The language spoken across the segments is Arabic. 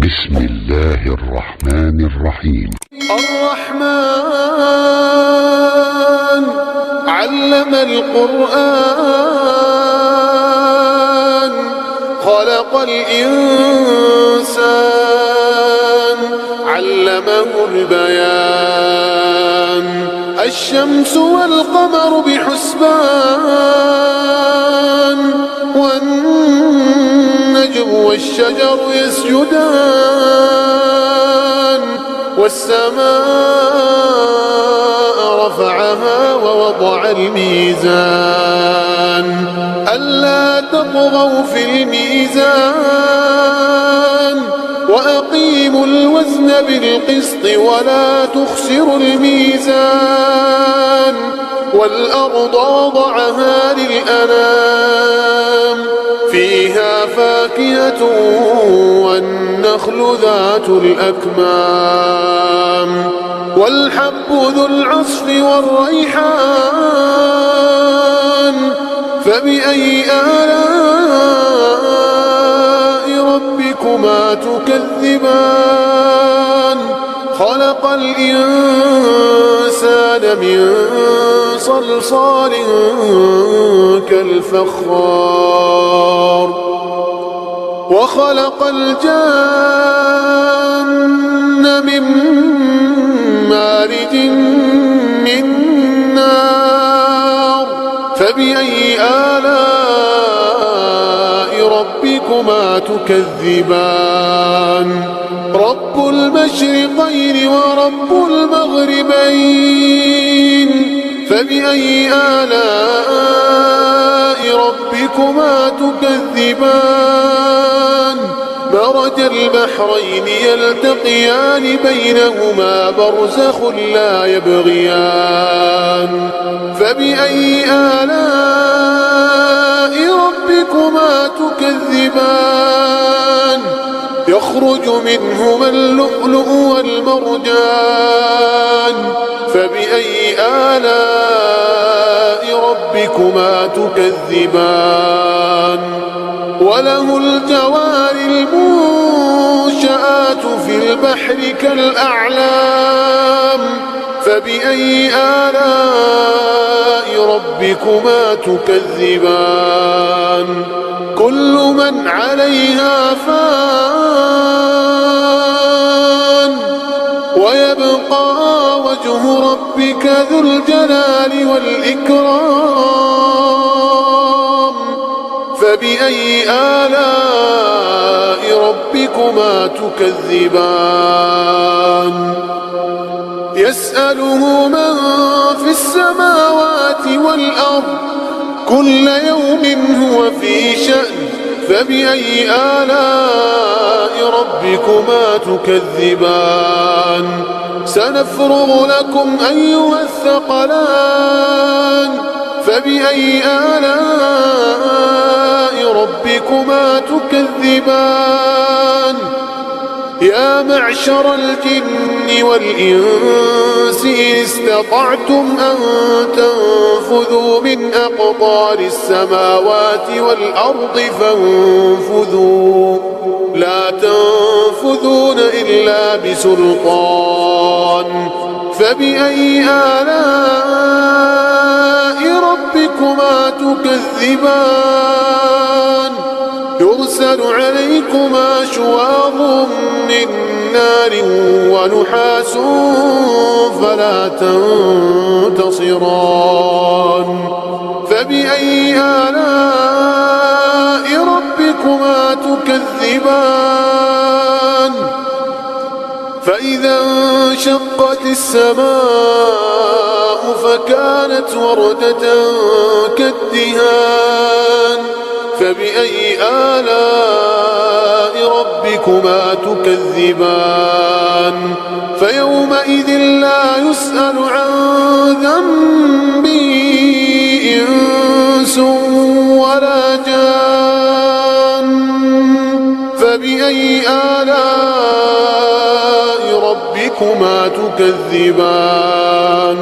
بسم الله الرحمن الرحيم. الرحمن علم القرآن خلق الإنسان علمه البيان الشمس والقمر بحسبان والنجم والشجر يسجدان والسماء رفعها ووضع الميزان ألا تطغوا في الميزان وأقيموا الوزن بالقسط ولا تخسروا الميزان والأرض وضعها للأنام فيها فاكهة والنخل ذات الأكمام والحب ذو العصف والريحان فبأي آلاء ربكما تكذبان خلق الإنسان من صلصال كالفخار وخلق الجان من مارج من نار فبأي آلاء ربكما تكذبان رب المشرقين ورب المغربين فبأي آلاء ربكما تكذبان مرج البحرين يلتقيان بينهما برزخ لا يبغيان فبأي آلاء ربكما تكذبان يخرج منهما اللؤلؤ والمرجان فبأي آلاء ربكما تكذبان وله الجوار المنشآت في البحر كالأعلام فبأي آلاء ربكما تكذبان كل من عليها فان ويبقى وجه ربك ذو الجلال والإكرام فبأي آلاء ربكما تكذبان يسأله من في السماوات والأرض كل يوم هو في شأن فبأي آلاء ربكما تكذبان سنفرغ لكم أيها الثقلان فبأي آلاء ربكما تكذبان يا معشر الجن والإنس إن استطعتم أن تنفذوا من أقطار السماوات والأرض فانفذوا لا تنفذون إلا بسلطان فبأي آلاء ربكما تكذبان يرسل عليكما شواظ من نار ونحاس فلا تنتصران فبأي آلاء ربكما تكذبان فإذا انشقت السماء فكانت وردة كالدهان فبأي آلاء ربكما تكذبان فيومئذ لا يسأل عن ذنبه إنس ولا جان فبأي آلاء ربكما تكذبان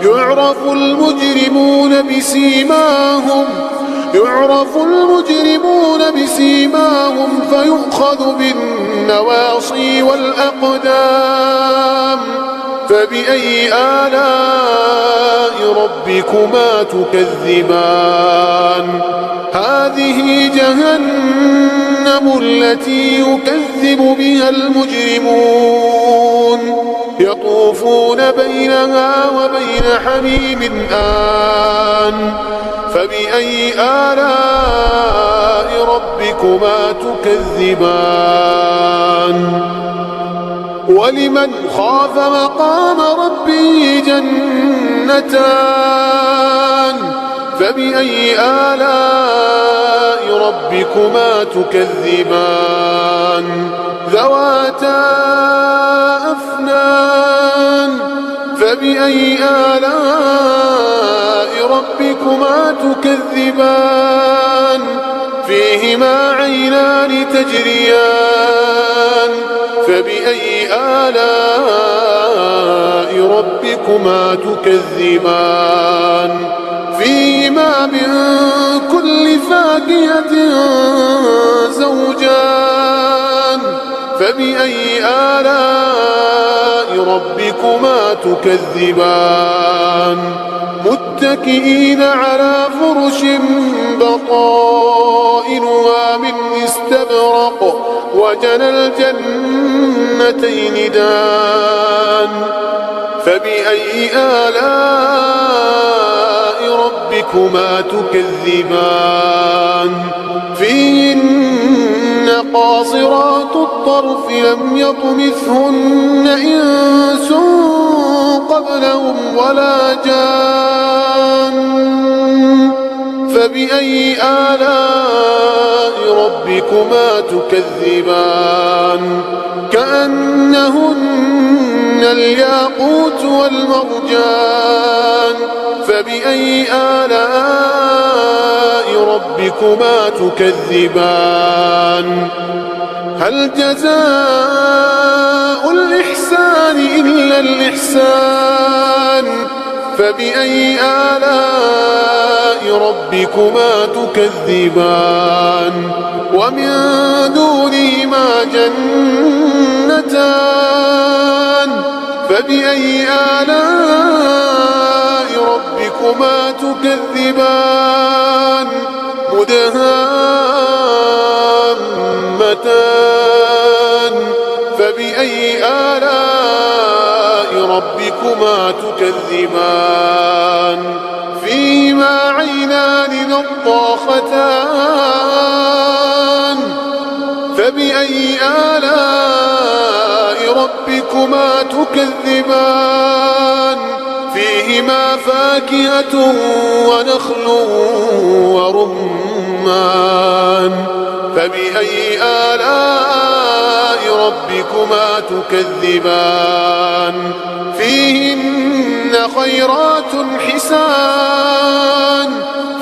يعرف المجرمون بسيماهم يعرف المجرمون بسيماهم فيؤخذ بالنواصي والأقدام فبأي آلاء ربكما تكذبان هذه جهنم التي يكذب بها المجرمون يطوفون بينها وبين حميم آن فبأي آلاء ربكما تكذبان ولمن خاف مقام ربه جنتان فبأي آلاء ربكما تكذبان ذواتا أفنان فبأي آلاء ربكما تكذبان فيهما عينان تجريان فبأي آلاء ربكما تكذبان فيهما من كل فاكهة زوجان فبأي آلاء ربكما تكذبان متكئين على فرش بطائنها من استبرق وجنى الجنتين دان فبأي آلاء ربكما تكذبان فيهن قاصرات الطرف لم يطمثهن إنس قبلهم ولا جان فبأي آلاء ربكما تكذبان كأنهن الياقوت والمرجان فبأي آلاء ربكما تكذبان هل جزاء الإحسان إلا الإحسان فبأي آلاء ربكما تكذبان ومن دونهما جنتان فبأي آلاء ربكما تكذبان مدهامتان فبأي آلاء ربكما تكذبان فيهما عينان نضاختان فبأي آلاء ربكما تكذبان فيهما فاكهة ونخل ورمان فبأي آلاء ربكما تكذبان فيهن خيرات حسان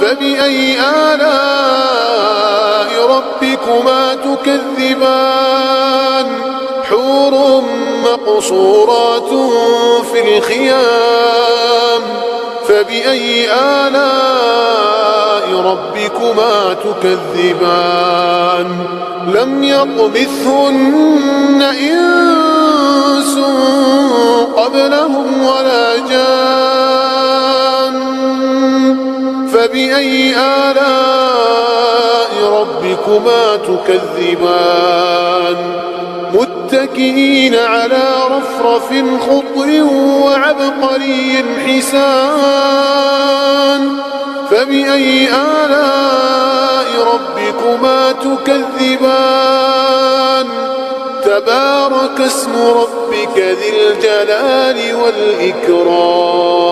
فبأي آلاء ربكما تكذبان حور مقصورات في الخيام فبأي آلاء ربكما تكذبان لم يطمثهن إنس قبلهم ولا جان فبأي آلاء ربكما تكذبان متكئين على رفرف خضر وعبقري حسان فبأي آلاء ربكما تكذبان تبارك اسم ربك ذي الجلال والإكرام